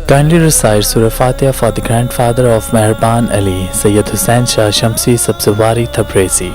Kindly recite Surah Fatiha for the grandfather of Mehraban Ali, Sayyid Hussain Shah Shamsi Sabzawari Tabrizi.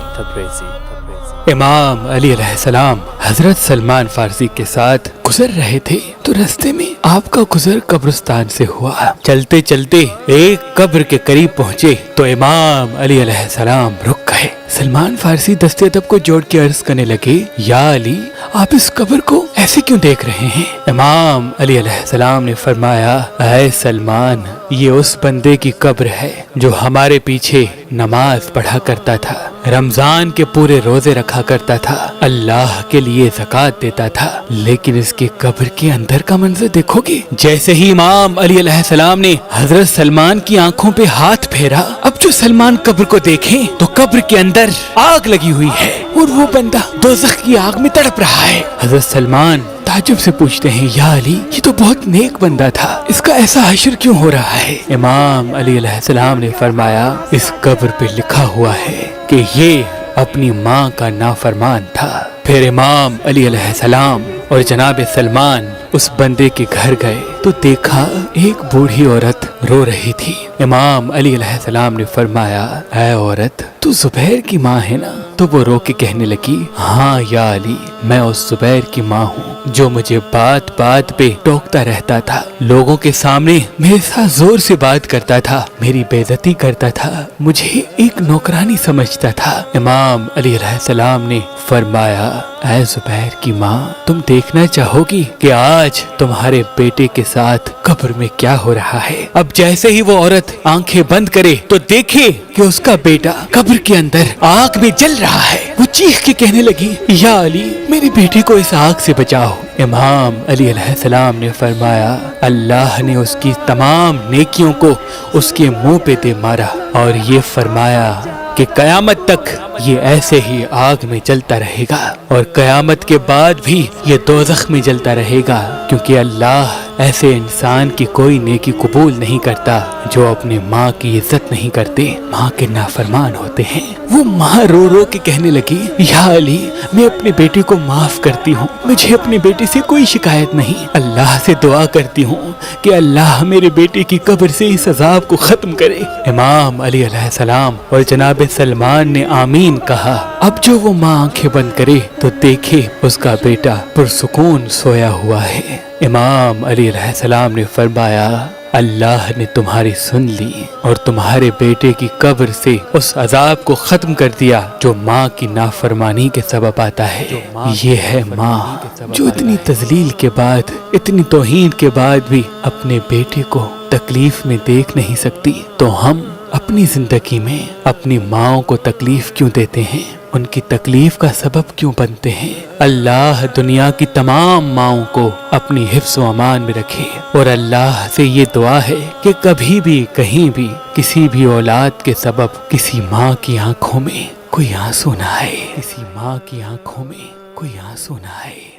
امام علی علیہ السلام حضرت سلمان فارسی کے ساتھ گزر رہے تھے تو رستے میں آپ کا گزر قبرستان سے ہوا۔ چلتے چلتے ایک قبر کے قریب پہنچے تو امام علی علیہ السلام رک گئے۔ سلمان فارسی دست ادب کو جوڑ کے عرض کرنے لگے، یا علی، آپ اس قبر کو ایسے کیوں دیکھ رہے ہیں؟ امام علی علیہ السلام نے فرمایا، اے سلمان، یہ اس بندے کی قبر ہے جو ہمارے پیچھے نماز پڑھا کرتا تھا، رمضان کے پورے روزے رکھا کرتا تھا، اللہ کے لیے زکوٰۃ دیتا تھا، لیکن اس کی قبر کے اندر کا منظر دیکھو گے۔ جیسے ہی امام علی علیہ السلام نے حضرت سلمان کی آنکھوں پہ ہاتھ پھیرا، اب جو سلمان قبر کو دیکھیں تو قبر کے اندر آگ لگی ہوئی ہے اور وہ بندہ دوزخ کی آگ میں تڑپ رہا ہے۔ حضرت سلمان تعجب سے پوچھتے ہیں، یا علی، یہ تو بہت نیک بندہ تھا، اس کا ایسا حشر کیوں ہو رہا ہے؟ امام علی علیہ السلام نے فرمایا، اس قبر پہ لکھا ہوا ہے کہ یہ اپنی ماں کا نافرمان تھا۔ پھر امام علی علیہ السلام اور جناب سلمان اس بندے کے گھر گئے تو دیکھا ایک بوڑھی عورت رو رہی تھی۔ امام علی علیہ السلام نے فرمایا، اے عورت، تو زبیر کی ماں ہے نا؟ تو وہ رو کے کہنے لگی، ہاں یا علی، میں اس زبیر کی ماں ہوں جو مجھے بات بات پہ ٹوکتا رہتا تھا، لوگوں کے سامنے میرے ساتھ زور سے بات کرتا تھا، میری بے عزتی کرتا تھا، مجھے ایک نوکرانی سمجھتا تھا۔ امام علی علیہ السلام نے فرمایا، اے زبیر کی ماں، تم دیکھنا چاہو گی کہ آج تمہارے بیٹے کے ساتھ قبر میں کیا ہو رہا ہے؟ اب جیسے ہی وہ عورت آنکھیں بند کرے تو دیکھے کہ اس کا بیٹا قبر کے اندر آگ میں جل رہا ہے۔ وہ چیخ کے کہنے لگی، یا علی، میرے بیٹے کو اس آگ سے بچاؤ۔ امام علی علیہ السلام نے فرمایا، اللہ نے اس کی تمام نیکیوں کو اس کے منہ پہ دے مارا اور یہ فرمایا کہ قیامت تک یہ ایسے ہی آگ میں جلتا رہے گا اور قیامت کے بعد بھی یہ دوزخ میں جلتا رہے گا، کیونکہ اللہ ایسے انسان کی کوئی نیکی قبول نہیں کرتا جو اپنے ماں کی عزت نہیں کرتے، ماں کے نافرمان ہوتے ہیں۔ وہ ماں رو رو کے کہنے لگی، یا علی، میں اپنے بیٹے کو معاف کرتی ہوں، مجھے اپنے بیٹے سے کوئی شکایت نہیں، اللہ سے دعا کرتی ہوں کہ اللہ میرے بیٹے کی قبر سے اس عذاب کو ختم کرے۔ امام علی علیہ السلام اور جناب سلمان نے آمین کہا۔ اب جو وہ ماں آنکھیں بند کرے تو دیکھے اس کا بیٹا پرسکون سویا ہوا ہے۔ امام علی علیہ السلام نے فرمایا، اللہ نے تمہاری سن لی اور تمہارے بیٹے کی قبر سے اس عذاب کو ختم کر دیا جو ماں کی نافرمانی کے سبب آتا ہے۔ یہ ہے ماں جو اتنی تذلیل کے بعد، اتنی توہین کے بعد بھی اپنے بیٹے کو تکلیف میں دیکھ نہیں سکتی، تو ہم اپنی زندگی میں اپنی ماؤں کو تکلیف کیوں دیتے ہیں، ان کی تکلیف کا سبب کیوں بنتے ہیں؟ اللہ دنیا کی تمام ماؤں کو اپنی حفظ و امان میں رکھے، اور اللہ سے یہ دعا ہے کہ کبھی بھی کہیں بھی کسی بھی اولاد کے سبب کسی ماں کی آنکھوں میں کوئی آنسو نہ آئے، کسی ماں کی آنکھوں میں کوئی آنسو نہ آئے۔